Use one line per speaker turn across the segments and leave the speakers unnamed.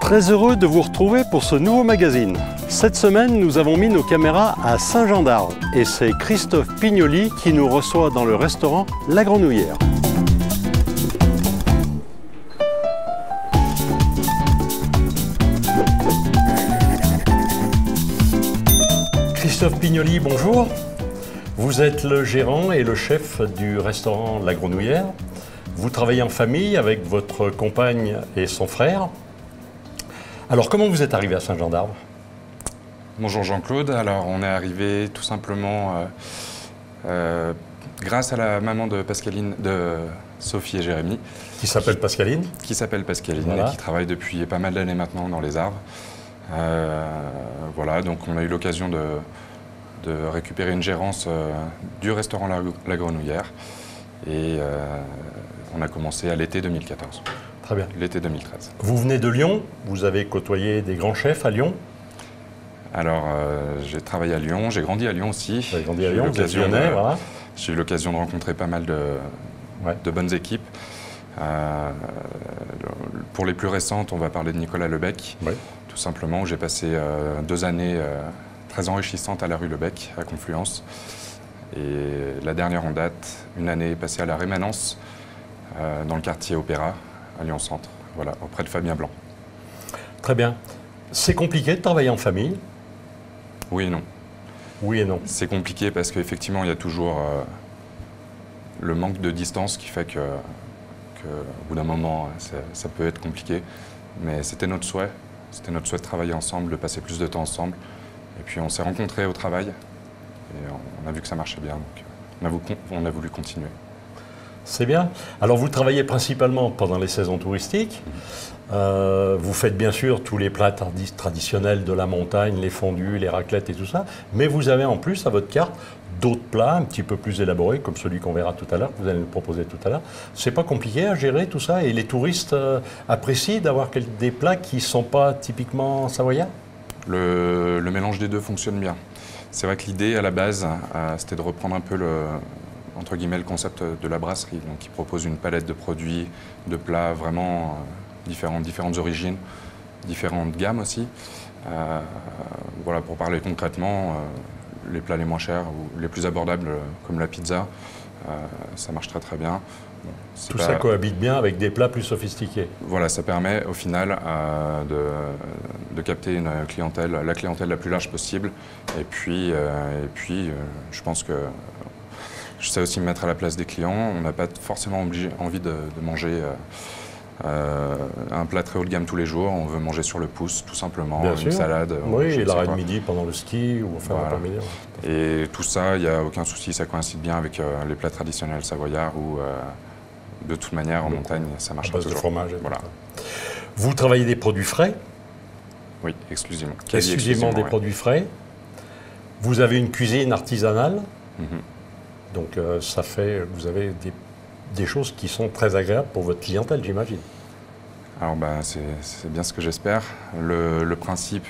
Très heureux de vous retrouver pour ce nouveau magazine. Cette semaine, nous avons mis nos caméras à Saint-Jean-d'Arve et c'est Christophe Pignoli qui nous reçoit dans le restaurant La Grenouillère. Christophe Pignoli, bonjour. Vous êtes le gérant et le chef du restaurant La Grenouillère. Vous travaillez en famille avec votre compagne et son frère. Alors, comment vous êtes arrivé à Saint-Jean-d'Arve?
Bonjour Jean-Claude. Alors, on est arrivé tout simplement grâce à la maman de Pascaline, de Sophie et Jérémy.
Qui s'appelle Pascaline.
Qui s'appelle Pascaline,
voilà.
Et qui travaille depuis pas mal d'années maintenant dans les Arves. Voilà, donc on a eu l'occasion de récupérer une gérance du restaurant La Grenouillère. Et on a commencé à l'été 2014.
Très bien.
L'été 2013.
Vous venez de Lyon, vous avez côtoyé des grands chefs à Lyon.
Alors, j'ai travaillé à Lyon, j'ai grandi à Lyon aussi.
Vous avez grandi à Lyon, vous êtes lyonnais, voilà.
J'ai eu l'occasion de rencontrer pas mal de bonnes équipes. Pour les plus récentes, on va parler de Nicolas Lebec, tout simplement, où j'ai passé 2 années très enrichissantes à la rue Lebec, à Confluence. Et la dernière en date, une année passée à la Rémanence, dans le quartier Opéra, à Lyon-Centre, voilà, auprès de Fabien Blanc.
Très bien. C'est compliqué de travailler en famille?
Oui et non.
Oui et non.
C'est compliqué parce qu'effectivement, il y a toujours le manque de distance qui fait que au bout d'un moment, ça peut être compliqué. Mais c'était notre souhait. C'était notre souhait de travailler ensemble, de passer plus de temps ensemble. Et puis on s'est rencontrés au travail et on a vu que ça marchait bien, donc on a voulu continuer.
C'est bien. Alors vous travaillez principalement pendant les saisons touristiques. Vous faites bien sûr tous les plats traditionnels de la montagne, les fondus, les raclettes et tout ça. Mais vous avez en plus à votre carte d'autres plats un petit peu plus élaborés, comme celui qu'on verra tout à l'heure, que vous allez nous proposer tout à l'heure. C'est pas compliqué à gérer tout ça et les touristes apprécient d'avoir des plats qui ne sont pas typiquement savoyards?
Le mélange des deux fonctionne bien. C'est vrai que l'idée à la base, c'était de reprendre un peu entre guillemets, le concept de la brasserie, donc qui propose une palette de produits, de plats vraiment différentes origines, différentes gammes aussi. Voilà, pour parler concrètement, les plats les moins chers ou les plus abordables, comme la pizza, ça marche très très bien. Bon,
tout ça cohabite bien avec des plats plus sophistiqués.
Voilà, ça permet au final de capter la clientèle la plus large possible. Et puis je pense que je sais aussi me mettre à la place des clients. On n'a pas forcément envie de manger un plat très haut de gamme tous les jours. On veut manger sur le pouce, tout simplement.
Bien
une
sûr.
salade.
Oui, et l'arrêt de midi pendant le ski ou enfin
voilà.
midi.
Et tout ça, il n'y a aucun souci. Ça coïncide bien avec les plats traditionnels savoyards où, de toute manière, en montagne, ça marche toujours.
De fromage.
Voilà.
Vous travaillez des produits frais?
Oui, exclusivement.
Exclusivement des produits frais. Vous avez une cuisine artisanale. Donc ça fait, vous avez des choses qui sont très agréables pour votre clientèle, j'imagine.
Alors c'est bien ce que j'espère. Le principe,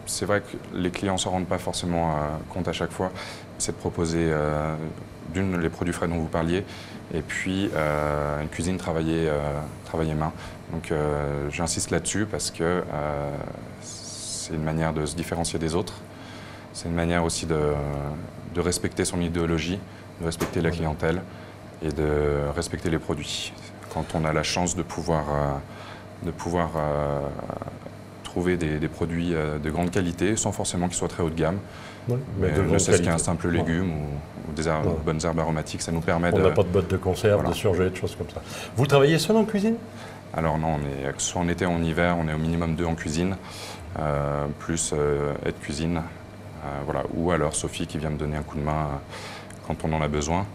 c'est vrai que les clients ne s'en rendent pas forcément compte à chaque fois, c'est de proposer les produits frais dont vous parliez, et puis une cuisine travaillée main. Donc j'insiste là-dessus parce que c'est une manière de se différencier des autres. C'est une manière aussi de respecter son idéologie, de respecter la clientèle et de respecter les produits. Quand on a la chance de pouvoir trouver des produits de grande qualité, sans forcément qu'ils soient très haut de gamme, ne serait-ce qu'un simple légume ou des bonnes herbes aromatiques, ça nous permet
On n'a pas de bottes de conserve, de surgelés, de choses comme ça. Vous travaillez seul en cuisine?
Alors non, soit en été ou en hiver, on est au minimum 2 en cuisine, plus aide cuisine. Voilà. Ou alors Sophie qui vient me donner un coup de main quand on en a besoin,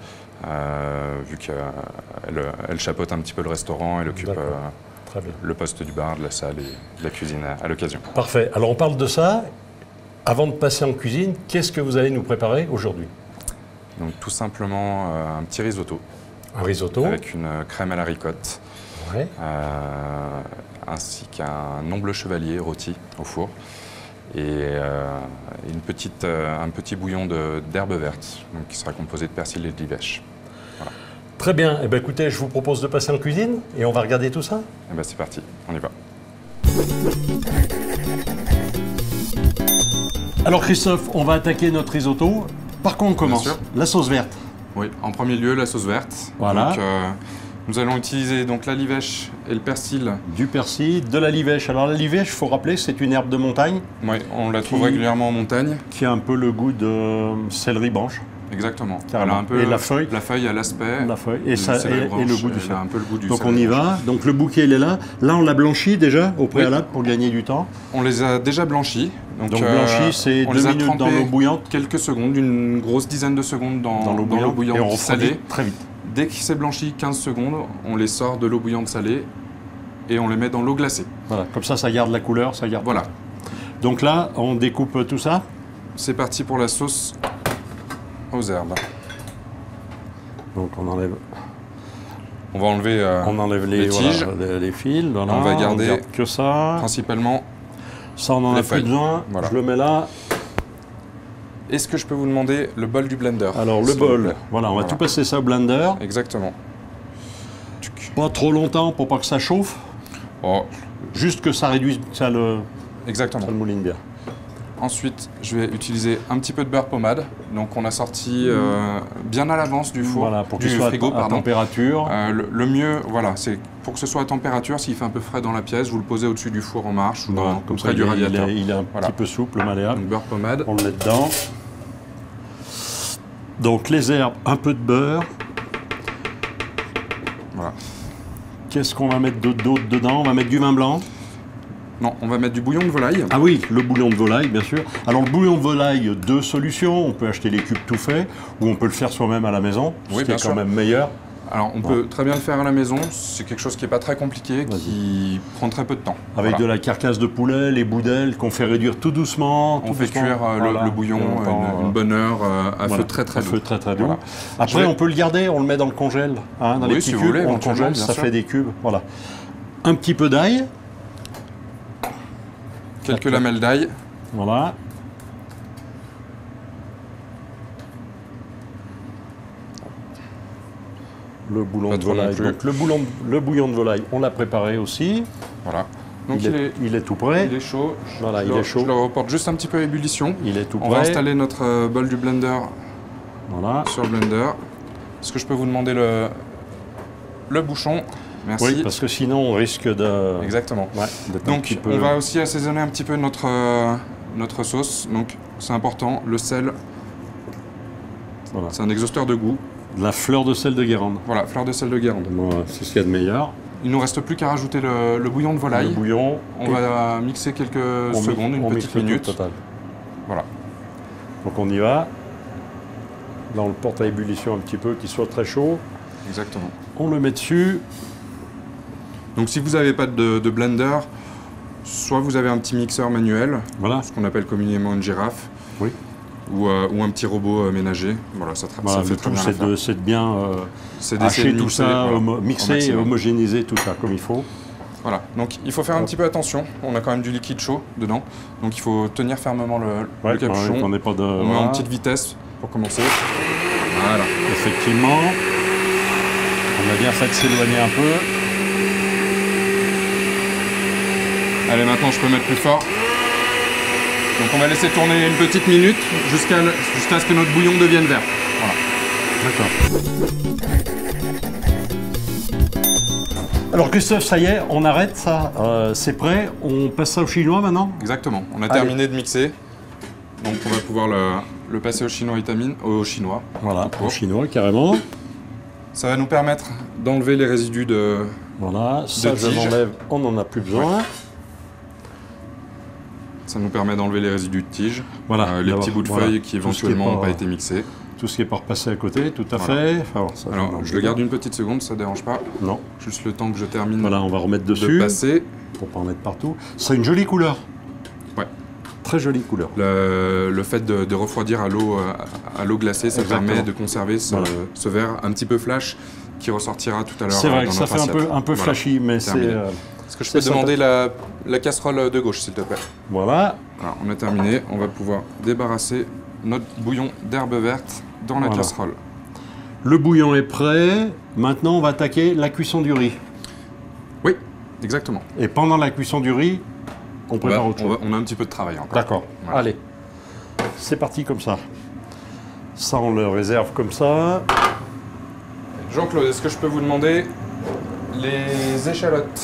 vu qu'elle chapeaute un petit peu le restaurant, elle occupe le poste du bar, de la salle et de la cuisine à l'occasion.
Parfait. Alors on parle de ça. Avant de passer en cuisine, qu'est-ce que vous allez nous préparer aujourd'hui?
Donc tout simplement un petit risotto.
Un risotto? Avec
une crème à la ricotte, ainsi qu'un omble chevalier rôti au four. Et un petit bouillon d'herbes vertes, qui sera composé de persil et de livèche. Voilà.
Très bien. Eh bien, écoutez, je vous propose de passer en cuisine et on va regarder tout ça.
Eh bien, c'est parti, on y va.
Alors Christophe, on va attaquer notre risotto. Par quoi on commence?
sûr.
La sauce verte.
Oui, en premier lieu, la sauce verte.
Voilà.
Donc, nous allons utiliser donc la livèche et le persil.
Du persil, de la livèche. Alors la livèche, il faut rappeler, c'est une herbe de montagne
Oui, on la trouve
Qui-
régulièrement en montagne.
qui a un peu le goût de céleri branche.
Exactement.
Carrément.
Elle a un peu
Et la feuille
La feuille a l'aspect.
La feuille
du
et, ça,
céleri
et
branche,
le goût du
elle a
céleri.
un peu le goût du
Donc on
céleri
y
branche.
va. Donc le bouquet, il est là. Là, on l'a blanchi déjà au préalable pour gagner du temps.
On les a déjà blanchis.
Donc blanchi, c'est
on
2
les a
minutes dans
trempés
l'eau bouillante.
quelques secondes, une grosse dizaine de secondes dans
L'eau
l'eau
bouillante. Et on refroidit
salée.
très vite.
Dès qu'il s'est blanchi 15 secondes, on les sort de l'eau bouillante salée et on les met dans l'eau glacée.
Voilà. Comme ça garde la couleur, ça garde.
Voilà.
Donc là, on découpe tout ça.
C'est parti pour la sauce aux herbes.
Donc on enlève
On va enlever les tiges.
voilà, les fils. Voilà.
On va garder
garde que ça.
principalement.
Ça, on en
les
a plus
feuilles.
besoin.
Voilà.
Je le mets là.
Est-ce que je peux vous demander le bol du blender?
Alors le
s'il vous
bol.
plaît.
Voilà, on va
Voilà.
tout passer ça au blender.
Exactement. Tuc.
Pas trop longtemps pour pas que ça chauffe.
Oh,
Juste que ça réduise, que ça le
exactement.
mouline bien.
Ensuite, je vais utiliser un petit peu de beurre pommade. Donc, on a sorti bien à l'avance du four,
Voilà, pour
du
qu'il soit
frigo,
à
pardon.
température.
Le mieux, voilà, c'est pour que ce soit à température. S'il fait un peu frais dans la pièce, vous le posez au-dessus du four en marche ou
Voilà, comme ça,
près du radiateur.
il est un
Voilà.
petit peu souple, malléable.
Donc, beurre pommade.
On le met dedans. Donc les herbes, un peu de beurre.
Voilà.
Qu'est-ce qu'on va mettre d'autre dedans? On va mettre du vin blanc.
Non, on va mettre du bouillon de volaille.
Ah oui, le bouillon de volaille, bien sûr. Alors le bouillon de volaille, deux solutions. On peut acheter les cubes tout faits ou on peut le faire soi-même à la maison, ce
Oui,
qui
bien
est
sûr.
quand même meilleur.
Alors, on peut très bien le faire à la maison. C'est quelque chose qui n'est pas très compliqué, qui prend très peu de temps.
Avec
Voilà.
de la carcasse de poulet, les bouts d'ailes qu'on fait réduire tout doucement.
On
tout
fait
doucement.
cuire
Voilà.
le bouillon
Et on prend,
une bonne heure à
voilà,
feu très très
à
doux.
feu très très doux.
Voilà.
Après,
Je vais-
on peut le garder, on le met dans le congèle, dans
Oui,
les petits
si vous
cubes,
voulez,
on le
éventuellement,
congèle,
bien
ça
sûr.
fait des cubes. Voilà. Un petit peu d'ail,
Quelques lamelles d'ail.
voilà. Le bouillon
Pas
de
trop non
volaille.
plus.
Donc le bouillon de volaille, on l'a préparé aussi.
Voilà. Donc
il est tout prêt.
il est chaud.
Voilà,
Je
il
le-
est chaud.
Je le reporte juste un petit peu à ébullition.
Il est tout
On va
prêt.
installer notre bol du blender
Voilà.
sur le blender. Est-ce que je peux vous demander le bouchon? Merci.
Oui, parce que sinon on risque de.
Exactement.
Ouais, d'être un
Donc
petit peu.
on va aussi assaisonner un petit peu notre sauce. Donc c'est important, le sel,
Voilà.
c'est un exhausteur de goût.
De la fleur de sel de Guérande.
Voilà, fleur de sel de Guérande.
Voilà, c'est ce qu'il y a de meilleur.
Il nous reste plus qu'à rajouter le bouillon de volaille.
Le bouillon.
On va mixer quelques secondes, une petite minute.
Total.
Voilà.
Donc on y va. Là on le porte à ébullition un petit peu, qu'il soit très chaud.
Exactement.
On le met dessus.
Donc si vous n'avez pas de blender, soit vous avez un petit mixeur manuel,
Voilà.
ce qu'on appelle communément une girafe,
Oui.
ou un petit robot ménager. Voilà, ça
Voilà,
fait
le
très
tout
bien
c'est
l'affaire.
c'est de bien
C'est d'essayer
hacher
de
tout
mixer,
ça,
voilà, au
mixer et
maximum.
homogénéiser tout ça comme il faut.
Voilà, donc il faut faire un petit peu attention. On a quand même du liquide chaud dedans, donc il faut tenir fermement le capuchon.
qu'on n'ait pas de.
On met
voilà.
en petite vitesse pour commencer. Voilà.
Effectivement. On a bien fait de s'éloigner un peu.
Allez, maintenant je peux mettre plus fort. Donc on va laisser tourner une petite minute jusqu'à ce que notre bouillon devienne vert. Voilà.
D'accord. Alors Christophe, ça y est, on arrête ça. C'est prêt. On passe ça au chinois maintenant.
Exactement. On a
Allez.
terminé de mixer. Donc on va pouvoir le passer au chinois vitamine, au chinois.
Voilà,
D'accord.
au chinois carrément.
Ça va nous permettre d'enlever les résidus de...
Voilà, ça je
tige.
l'enlève, on n'en a plus besoin.
Ça nous permet d'enlever les résidus de tige.
Voilà,
les
d'avoir-
petits bouts de
voilà,
feuilles qui
tout ce qui est
éventuellement n'ont
pas-
pas été mixés.
Tout ce qui est pas repassé à côté, tout à
Voilà.
fait. Enfin, bon, ça,
Alors je le garde une petite seconde, ça ne dérange pas.
Non.
Juste le temps que je termine
Voilà, on va remettre
de
dessus
passer.
pour pas en mettre partout. C'est une jolie couleur.
Ouais.
Très jolie couleur.
Le fait de refroidir à l'eau glacée, ça
Exactement.
permet de conserver
Voilà.
ce verre un petit peu flash qui ressortira tout à l'heure.
C'est vrai
dans
que ça
notre
fait
assiette.
un peu
Voilà.
flashy, mais c'est
Terminé. Est-ce que je
c'est
peux demander la casserole de gauche, s'il te plaît?
voilà.
Alors, on a terminé. On va pouvoir débarrasser notre bouillon d'herbe verte dans la
Voilà.
casserole.
Le bouillon est prêt. Maintenant, on va attaquer la cuisson du riz.
Oui. Exactement.
Et pendant la cuisson du riz, on prépare autre chose.
On a un petit peu de travail encore.
D'accord.
Voilà.
Allez, c'est parti comme ça. Ça, on le réserve comme ça.
Jean-Claude, est-ce que je peux vous demander les échalotes?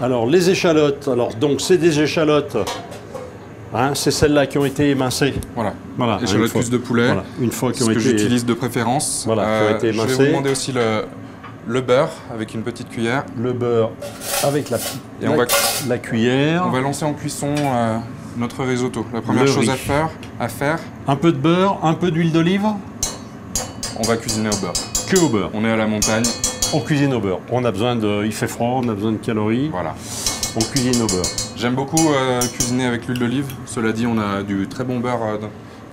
Alors, les échalotes, donc c'est des échalotes. Hein, c'est celles-là qui ont été émincées.
Voilà.
Voilà.
Échalotes cuisses de poulet.
Voilà. Une fois qu'ils
Ce
ont
que
été...
j'utilise de préférence.
Voilà, qui ont été
je vais
émincées.
vous demander aussi le beurre avec une petite cuillère.
Le beurre avec
Et on va
la cuillère.
On va lancer en cuisson notre risotto. La première
Le
chose
riz.
à faire,
Un peu de beurre, un peu d'huile d'olive.
on va cuisiner au beurre.
Que au beurre.
On est à la montagne,
On cuisine au beurre. On a besoin de... Il fait froid, on a besoin de calories.
voilà.
On cuisine au beurre.
J'aime beaucoup cuisiner avec l'huile d'olive. Cela dit, on a du très bon beurre dans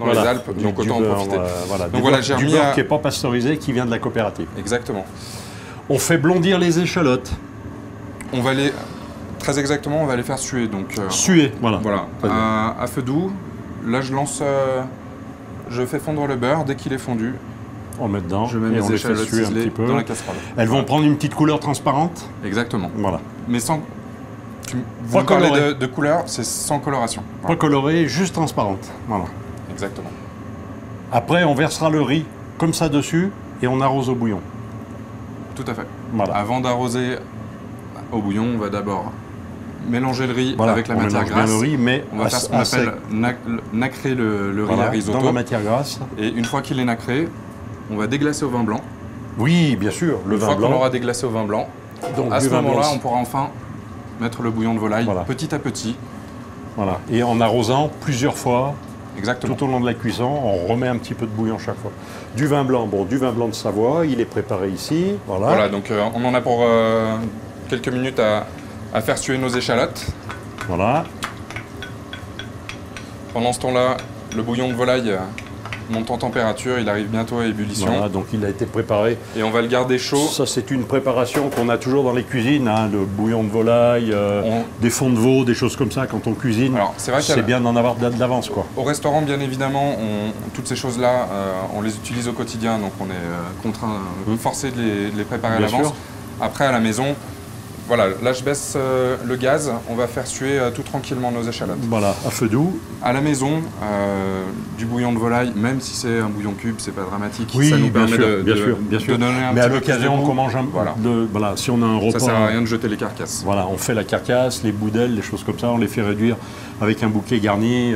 Voilà.
les Alpes, donc autant en
beurre,
profiter.
voilà.
Donc voilà, j'ai
du
remis
beurre
à-
qui n'est pas pasteurisé, qui vient de la coopérative.
Exactement.
On fait blondir les échalotes.
On va les... Très exactement, on va les faire suer. Donc,
Suer, voilà.
voilà,
Très bien.
à feu doux. Là, je lance... je fais fondre le beurre. Dès qu'il est fondu,
On met dedans
je mets
et
mes
on les fait
échalotes
suer un
ciselées
petit peu.
dans la casserole.
Elles vont prendre une petite couleur transparente.
Exactement.
Voilà.
Mais sans... Vous
Pas
me parlez
coloré.
de couleur, c'est sans coloration.
Pas colorée, juste transparente. Voilà.
Exactement.
Après, on versera le riz comme ça dessus et on arrose au bouillon.
Tout à fait.
Voilà.
Avant d'arroser au bouillon, on va d'abord mélanger le riz
Voilà,
avec la
on
matière
mélange bien
grasse.
le riz, mais
On va faire ce qu'on appelle nacrer le riz
voilà,
à risotto.
dans la matière grasse.
Et une fois qu'il est nacré, on va déglacer au vin blanc.
Oui, bien sûr, le
Une
vin
fois qu'on
blanc.
aura déglacé au vin blanc,
Donc,
à
du
ce
vin
moment-là,
blanc.
on pourra enfin mettre le bouillon de volaille
Voilà.
petit à petit.
Voilà. Et en arrosant plusieurs fois,
Exactement.
tout au long de la cuisson, on remet un petit peu de bouillon chaque fois. Du vin blanc, bon, du vin blanc de Savoie, il est préparé ici. Voilà.
Voilà, donc on en a pour quelques minutes à faire suer nos échalotes.
Voilà.
Pendant ce temps-là, le bouillon de volaille monte en température, il arrive bientôt à ébullition.
Voilà, donc il a été préparé.
Et on va le garder chaud.
Ça, c'est une préparation qu'on a toujours dans les cuisines, hein, le bouillon de volaille, des fonds de veau, des choses comme ça. Quand on cuisine,
Alors, c'est vrai
c'est bien d'en avoir d'avance, quoi.
Au restaurant, bien évidemment, toutes ces choses-là, on les utilise au quotidien, donc on est contraint, forcé de les préparer à
Bien
l'avance.
sûr.
Après, à la maison, voilà, là je baisse le gaz, on va faire suer tout tranquillement nos échalotes.
Voilà, à feu doux.
À la maison, du bouillon de volaille, même si c'est un bouillon cube, c'est pas dramatique.
Oui,
ça nous
bien
permet
sûr,
de
bien sûr.
donner un
Mais
petit
à
peu plus de
l'occasion,
goût.
qu'on mange un
Voilà.
voilà, si on a un repas.
Ça sert à rien de jeter les carcasses.
Voilà, on fait la carcasse, les boudelles, les choses comme ça, on les fait réduire avec un bouquet garni.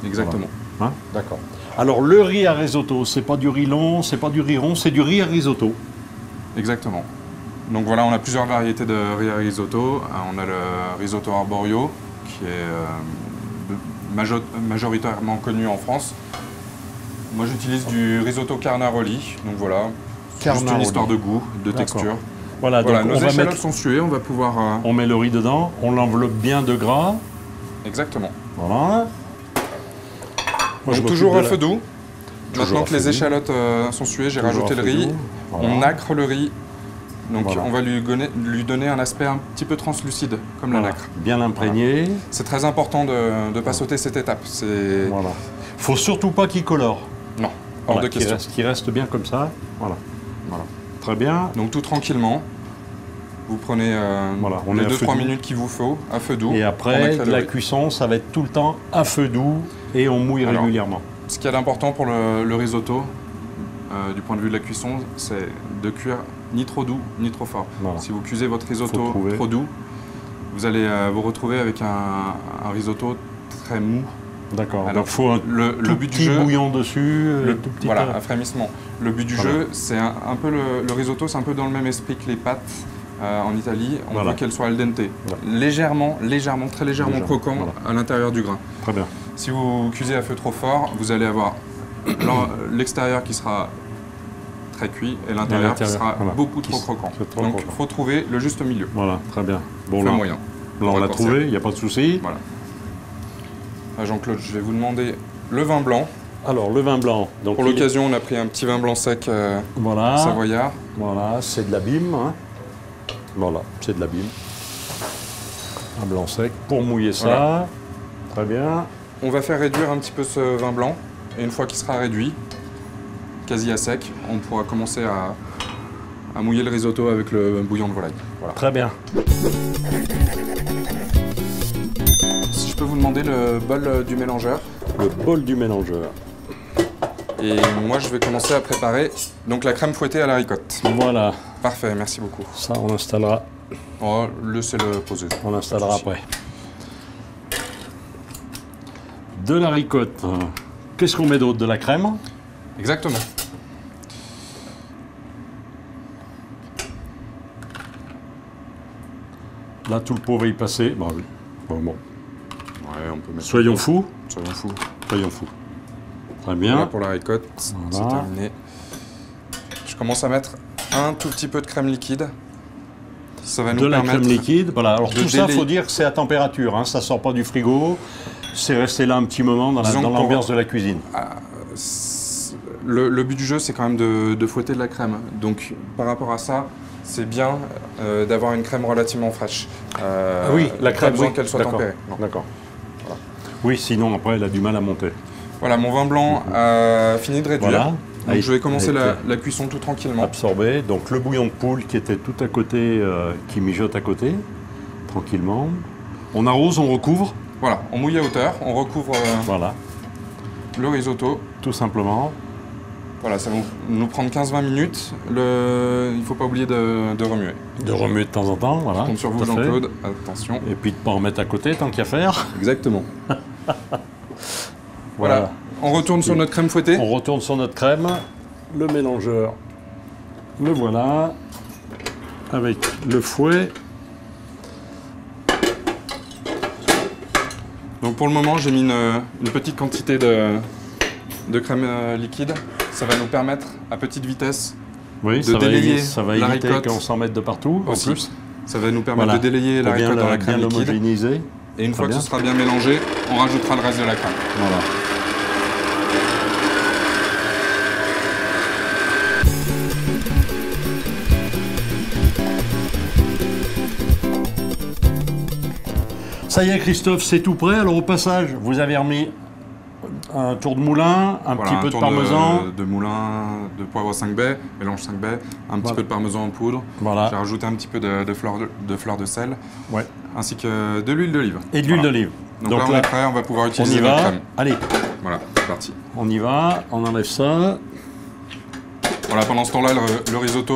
Exactement.
Hein, d'accord. Alors le riz à risotto, c'est pas du riz long, c'est pas du riz rond, c'est du riz à risotto.
Exactement. Donc voilà, on a plusieurs variétés de riz à risotto. On a le risotto arborio, qui est majoritairement connu en France. Moi, j'utilise du risotto carnaroli. Donc voilà, c'est juste une
Carnaroli.
histoire de goût, de
D'accord.
texture.
Voilà,
Voilà,
donc
nos
on va
échalotes
mettre,
sont suées, on va pouvoir...
on met le riz dedans, on l'enveloppe bien de gras.
Exactement.
Voilà. Moi, je
Donc
m'occupe
toujours
de
à
la-
feu doux.
Toujours
Maintenant
à
que
feu
les
doux.
échalotes sont suées, j'ai
Toujours
rajouté
à
le
feu
riz.
doux. Voilà.
On nacre le riz. Donc
Voilà.
on va lui donner un aspect un petit peu translucide, comme
Voilà.
la nacre.
Bien imprégné.
C'est très important de ne pas sauter cette étape. C'est...
Voilà. Faut surtout pas qu'il colore.
Non, hors
Voilà,
de question.
qu'il reste bien comme ça. Voilà. Voilà. Très bien.
Donc tout tranquillement, vous prenez
Voilà, on
les
est à feu
2-3
doux.
minutes qu'il vous faut, à feu doux.
Et
on
après,
nacre le
la
riz.
cuisson, ça va être tout le temps à feu doux et on mouille
Alors,
régulièrement.
Ce qu'il y a d'important pour le risotto, du point de vue de la cuisson, c'est de cuire ni trop doux, ni trop fort.
Voilà.
Si vous cuisez votre
Faut
risotto
trouver.
trop doux, vous allez vous retrouver avec un risotto très mou.
D'accord.
Alors,
Donc, faut un
Le
tout
but du
petit
jeu,
bouillon dessus. tout petit
voilà, un frémissement. Le but du
Voilà.
jeu, c'est un peu le risotto, c'est un peu dans le même esprit que les pâtes en Italie. On
Voilà.
veut qu'elles soient al dente,
Voilà.
légèrement, très légèrement
Légèrement,
croquant
voilà.
à l'intérieur du grain.
Très bien.
Si vous cuisez à feu trop fort, vous allez avoir l'extérieur qui sera très cuit et l'intérieur qui sera
voilà.
beaucoup trop croquant.
C'est trop
Donc
croquant.
il faut trouver le juste milieu,
Voilà, très bien. Bon,
le
là,
moyen.
là, on
Pour
l'a
raccourcir.
trouvé, il n'y a pas de souci.
Voilà. Jean-Claude, je vais vous demander le vin blanc.
Alors, le vin blanc. Donc,
Pour
il est-
l'occasion, on a pris un petit vin blanc sec
Voilà.
savoyard.
Voilà, c'est de l'abîme. Hein. Voilà, c'est de l'abîme. Un blanc sec pour mouiller ça.
Voilà.
Très bien.
On va faire réduire un petit peu ce vin blanc et une fois qu'il sera réduit, quasi à sec, on pourra commencer à mouiller le risotto avec le bouillon de volaille. Voilà.
Très bien.
je peux vous demander le bol du mélangeur.
Le bol du mélangeur.
Et moi, je vais commencer à préparer donc la crème fouettée à la ricotte.
Voilà.
Parfait, merci beaucoup.
Ça, on installera.
Oh, laissez-le poser.
On l'installera après. De la ricotte. Qu'est-ce qu'on met d'autre? De la crème?
Exactement.
Là, tout le pot va y passer. Bah oui. Bon.
Ouais, on peut mettre.
Soyons fous.
Soyons fous.
Soyons fous. Très bien.
Voilà pour la ricotte,
Voilà.
c'est terminé. Je commence à mettre un tout petit peu de crème liquide. Ça va nous
De la
permettre
crème liquide. Voilà. Alors
de
tout ça,
délayer-
faut dire que c'est à température. Hein. Ça sort pas du frigo. C'est resté là un petit moment dans
Disons que pour-
l'ambiance de la cuisine.
Le but du jeu, c'est quand même de fouetter de la crème. Donc, par rapport à ça, c'est bien d'avoir une crème relativement fraîche.
Oui, la
pas
crème,
besoin
oui.
qu'elle soit
D'accord.
tempérée. Non.
D'accord. Oui, sinon après, elle a du mal à monter.
Voilà, mon vin blanc a fini de réduire.
Voilà.
Donc, je vais commencer
Avec,
la cuisson tout tranquillement.
absorbé. Donc le bouillon de poule qui était tout à côté, qui mijote à côté, tranquillement. On arrose, on recouvre.
Voilà, on mouille à hauteur, on recouvre
Voilà,
le risotto.
tout simplement.
Voilà, ça va nous prendre 15-20 minutes. Il ne faut pas oublier de remuer.
De remuer de temps en temps, voilà.
Je compte sur vous,
tout à fait.
Jean-Claude. Attention.
Et puis de ne pas en mettre à côté, tant qu'il y a à faire.
Exactement. Voilà. On retourne sur notre crème fouettée.
On retourne sur notre crème. Le mélangeur, le voilà. Avec le fouet.
Donc pour le moment, j'ai mis une petite quantité de crème liquide. Ça va nous permettre, à petite vitesse,
Oui,
de
ça va
délayer
ça va
la
éviter
ricotte
qu'on s'en mette de partout,
aussi.
en plus.
Ça va nous permettre
Voilà.
de délayer la
Pour bien,
ricotte dans la crème
bien
liquide.
l'homogénéiser.
Et une fois que
bien.
ce sera bien mélangé, on rajoutera le reste de la crème.
Voilà. Ça y est, Christophe, c'est tout prêt. Alors au passage, vous avez remis un tour de moulin, un
Voilà,
petit peu de
tour
parmesan.
de moulin, de poivre 5 baies, mélange 5 baies, un petit
Voilà.
peu de parmesan en poudre.
Voilà.
J'ai rajouté un petit peu de fleur de sel,
Ouais.
ainsi que de l'huile d'olive.
Et de l'huile
Voilà.
d'olive.
Donc là, on est prêt, on va pouvoir
on
utiliser
y
notre
va.
crème.
Allez,
Voilà, c'est parti.
on y va. On enlève ça.
Voilà, pendant ce temps-là, le risotto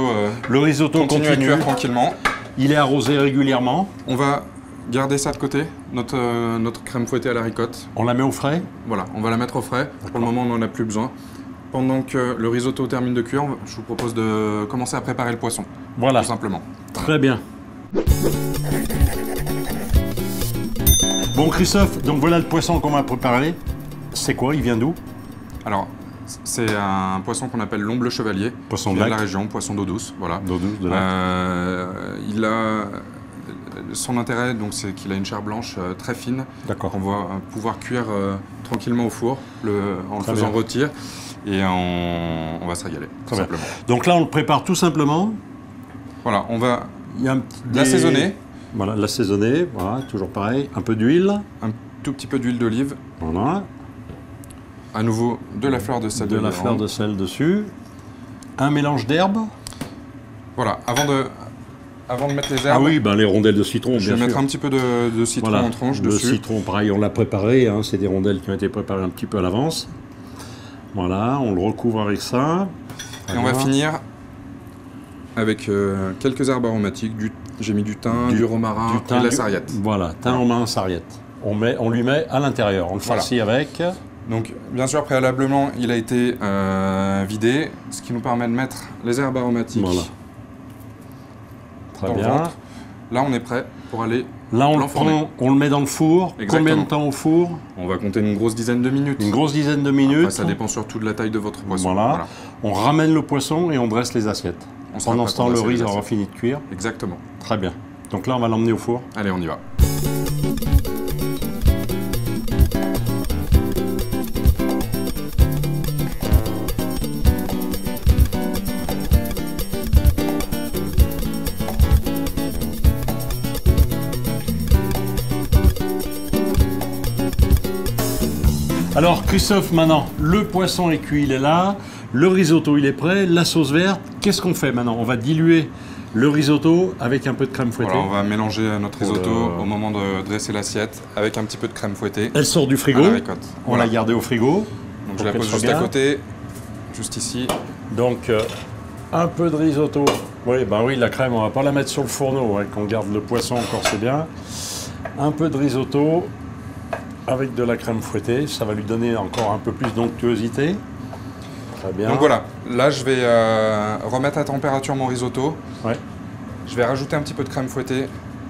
Le risotto
continue à cuire tranquillement.
Il est arrosé régulièrement.
On va garder ça de côté, notre crème fouettée à la ricotte.
On la met au frais.
Voilà, on va la mettre au frais. Pour le moment, on n'en a plus besoin. Pendant que le risotto termine de cuire, je vous propose de commencer à préparer le poisson,
Voilà.
tout simplement.
Très bien. Bon, Christophe, donc voilà le poisson qu'on va préparer. C'est quoi? Il vient d'où?
Alors, c'est un poisson qu'on appelle l'omble chevalier.
Poisson
qui
de
vient de
lac.
la région, poisson d'eau douce. Voilà.
D'eau douce, de lac.
Il a son intérêt, donc, c'est qu'il a une chair blanche très fine.
D'accord.
On va pouvoir cuire tranquillement au four en le
Très
faisant
bien.
rôtir. Et on va se régaler, tout
bien.
simplement.
Donc là, on le prépare tout simplement.
Voilà, on va
Il y a un petit
l'assaisonner.
Voilà, l'assaisonner. Voilà, toujours pareil. Un peu d'huile.
Un tout petit peu d'huile d'olive.
Voilà.
À nouveau, de la fleur de sel.
De la fleur de sel dessus. Un mélange d'herbes.
Voilà, avant de mettre les
Ah
herbes,
oui, ben les rondelles de citron,
je
bien
vais
sûr.
mettre un petit peu de citron
Voilà,
en tranche
le
dessus.
citron, pareil, on l'a préparé. Hein, c'est des rondelles qui ont été préparées un petit peu à l'avance. Voilà, on le recouvre avec ça.
Et on va finir avec quelques herbes aromatiques. J'ai mis du thym, du romarin
du thym,
et de la sarriette.
Voilà, thym, romarin, sarriette. On lui met à l'intérieur, on le
Voilà.
farcit avec.
Donc, bien sûr, préalablement, il a été vidé, ce qui nous permet de mettre les herbes aromatiques
Voilà. Très
dans le
bien.
ventre. Là, on est prêt pour aller
Là, on le
l'enfourner.
prend, on le met dans le four.
Exactement.
Combien de temps au four?
On va compter une grosse dizaine de minutes.
Une grosse dizaine de minutes.
Après, ça dépend surtout de la taille de votre poisson.
Voilà. On ramène le poisson et on dresse les assiettes.
On sera
Pendant
prêt
ce temps,
pour
le
dresser
riz
les
aura
assiettes.
fini de cuire.
Exactement.
Très bien. Donc là, on va l'emmener au four.
Allez, on y va.
Alors, Christophe, maintenant, le poisson est cuit, il est là. Le risotto, il est prêt. La sauce verte, qu'est-ce qu'on fait maintenant? On va diluer Le risotto avec un peu de crème fouettée.
Voilà, on va mélanger notre risotto
le-
au moment de dresser l'assiette avec un petit peu de crème fouettée.
Elle sort du frigo.
À la ricotte.
On
Voilà.
l'a gardée au frigo.
Donc
pour
je la
qu'elle
pose
soit
juste à
bien.
côté, juste ici.
Donc, un peu de risotto. Oui, ben oui, la crème, on va pas la mettre sur le fourneau. Hein, qu'on garde le poisson encore, c'est bien. Un peu de risotto avec de la crème fouettée. Ça va lui donner encore un peu plus d'onctuosité. Très bien.
Donc voilà, là je vais remettre à température mon risotto.
Ouais,
Je vais rajouter un petit peu de crème fouettée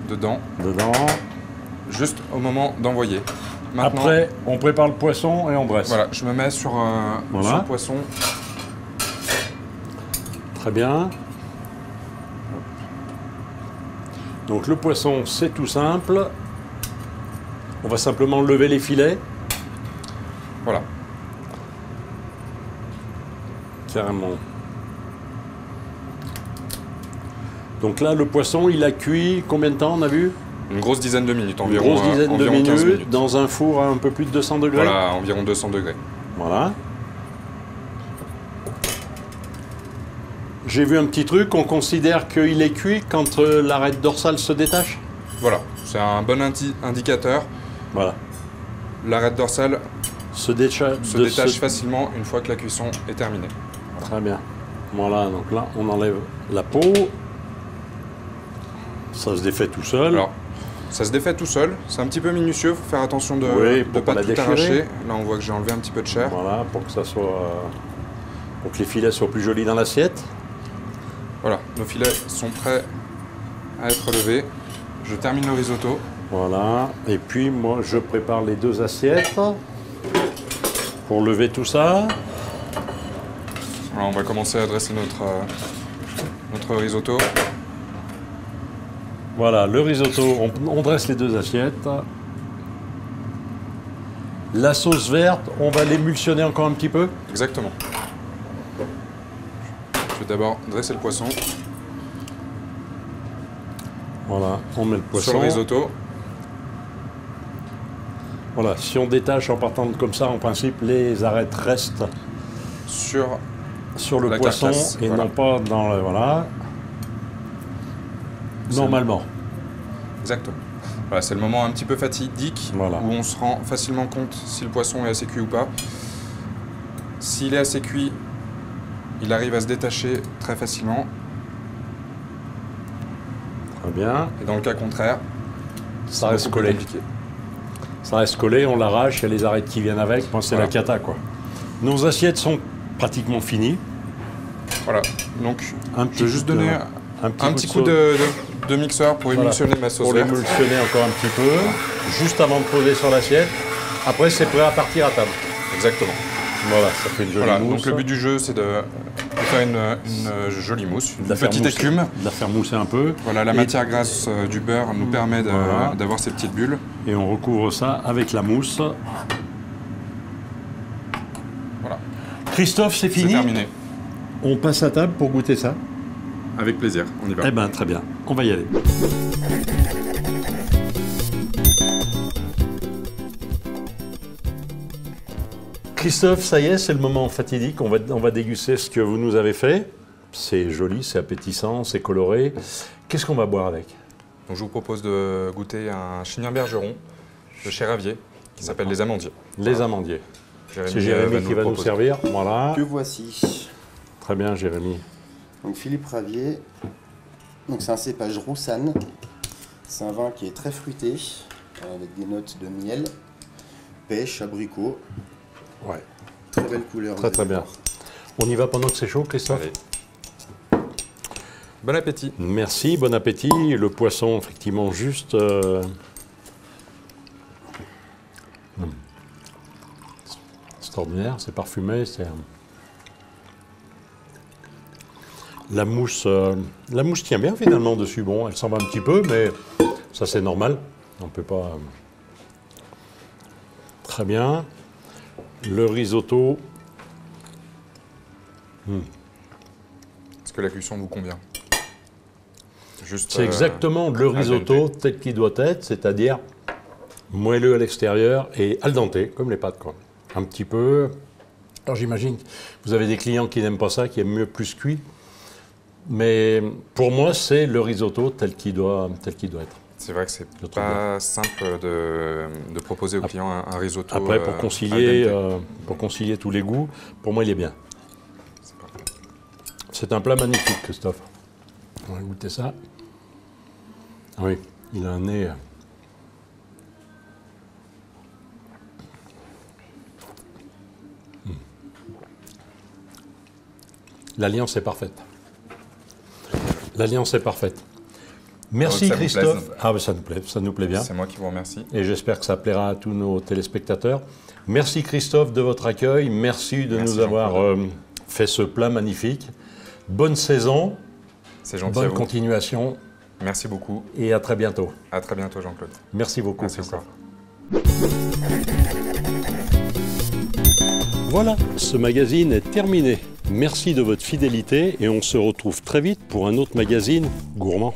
dedans,
dedans.
juste au moment d'envoyer. Maintenant,
Après, on prépare le poisson et on dresse.
voilà, je me mets sur,
Voilà.
sur le poisson.
Très bien. Donc le poisson, c'est tout simple. On va simplement lever les filets.
Voilà.
Carrément. Donc là, le poisson, il a cuit combien de temps, on a vu?
Une grosse dizaine de minutes,
Une
environ,
grosse dizaine de
environ 15
minutes dans un four à un peu plus de 200 degrés.
Voilà, environ 200 degrés.
Voilà. J'ai vu un petit truc, on considère qu'il est cuit quand l'arête dorsale se détache.
Voilà, c'est un bon indicateur.
Voilà.
L'arête dorsale
Se détache.
se détache facilement une fois que la cuisson est terminée.
Très bien. Voilà, donc là, on enlève la peau. Ça se défait tout seul.
Alors, ça se défait tout seul. C'est un petit peu minutieux, il faut faire attention de
Oui,
ne
pour
pas
pas la
tout
déchirer.
arracher. Là, on voit que j'ai enlevé un petit peu de chair.
Voilà, pour que ça soit. Pour que les filets soient plus jolis dans l'assiette.
Voilà, nos filets sont prêts à être levés. Je termine le risotto.
Voilà. Et puis, moi, je prépare les deux assiettes pour lever tout ça.
Voilà, on va commencer à dresser notre risotto.
Voilà, le risotto, on dresse les deux assiettes. La sauce verte, on va l'émulsionner encore un petit peu.
Exactement. Je vais d'abord dresser le poisson
Voilà, on met le poisson.
sur le risotto.
Voilà, si on détache en partant de comme ça, en principe, les arêtes restent
Sur
le
la
poisson
carcasse,
et
voilà.
non pas dans le... Voilà. Normalement.
Exactement. Voilà, c'est le moment un petit peu fatidique
Voilà.
où on se rend facilement compte si le poisson est assez cuit ou pas. S'il est assez cuit, il arrive à se détacher très facilement.
Très bien.
Et dans le cas contraire,
Ça
c'est
reste
beaucoup plus
collé.
compliqué.
Ça reste collé, on l'arrache, il y a les arêtes qui viennent avec. Bon, c'est
Voilà.
la cata, quoi. Nos assiettes sont pratiquement finies.
Voilà. Donc, je vais juste
coup de-
donner un petit coup de mixeur pour
Voilà.
émulsionner ma sauce
Pour
verte.
l'émulsionner encore un petit peu, juste avant de poser sur l'assiette. Après, c'est prêt à partir à table.
Exactement.
Voilà, ça fait une jolie
Voilà.
mousse.
Donc le but du jeu, c'est de faire une jolie mousse,
De
une
la faire
petite
mousser.
écume.
De la faire mousser un peu.
Voilà, la
Et-
matière grasse du beurre nous permet
Voilà.
d'avoir ces petites bulles.
Et on recouvre ça avec la mousse.
Voilà,
Christophe, c'est
c'est
fini.
terminé.
On passe à table pour goûter ça.
Avec plaisir, on y va.
Eh bien, très bien. On va y aller. Christophe, ça y est, c'est le moment fatidique. On va déguster ce que vous nous avez fait. C'est joli, c'est appétissant, c'est coloré. Qu'est-ce qu'on va boire avec?
Donc je vous propose de goûter un Chignin Bergeron de chez Ravier qui s'appelle les Amandiers.
Les amandiers. C'est
va
Jérémy qui va nous
proposer.
servir. Voilà.
Que voici.
Très bien, Jérémy.
Donc Philippe Ravier. Donc c'est un cépage Roussanne. C'est un vin qui est très fruité, avec des notes de miel, pêche, abricot.
Ouais.
Très belle couleur.
Très
vous
très
allez
bien.
voir.
On y va pendant que c'est chaud, Christophe?
Allez. Bon appétit.
Merci, bon appétit. Le poisson, effectivement, juste... C'est extraordinaire, c'est parfumé, c'est... La mousse tient bien finalement dessus. Bon, elle s'en va un petit peu, mais ça c'est normal. On peut pas... Très bien. Le risotto.
Est-ce que la cuisson vous convient? Juste,
C'est exactement le risotto tel qu'il doit être, c'est-à-dire moelleux à l'extérieur et al dente, comme les pâtes, quoi. Un petit peu. Alors j'imagine que vous avez des clients qui n'aiment pas ça, qui aiment mieux plus cuit. Mais pour moi, c'est le risotto tel qu'il doit être.
C'est vrai que c'est
Je trouve
pas simple de proposer aux clients un risotto.
Après, pour
al
concilier tous les goûts, pour moi, il est bien.
C'est parfait.
C'est un plat magnifique, Christophe. On va goûter ça. Ah oui, il a un nez. L'alliance est parfaite. L'alliance est parfaite. Merci
Ça vous
Christophe.
plaise.
Ah, ben, ça nous plaît bien.
C'est moi qui vous remercie.
Et j'espère que ça plaira à tous nos téléspectateurs. Merci Christophe de votre accueil. Merci de
Merci
nous avoir
Jean-Claude.
fait ce plat magnifique. Bonne saison,
C'est gentil à
bonne
vous.
continuation
Merci beaucoup.
et à très bientôt.
À très bientôt, Jean-Claude.
Merci beaucoup
Merci
Christophe.
encore.
Voilà, ce magazine est terminé. Merci de votre fidélité et on se retrouve très vite pour un autre magazine gourmand.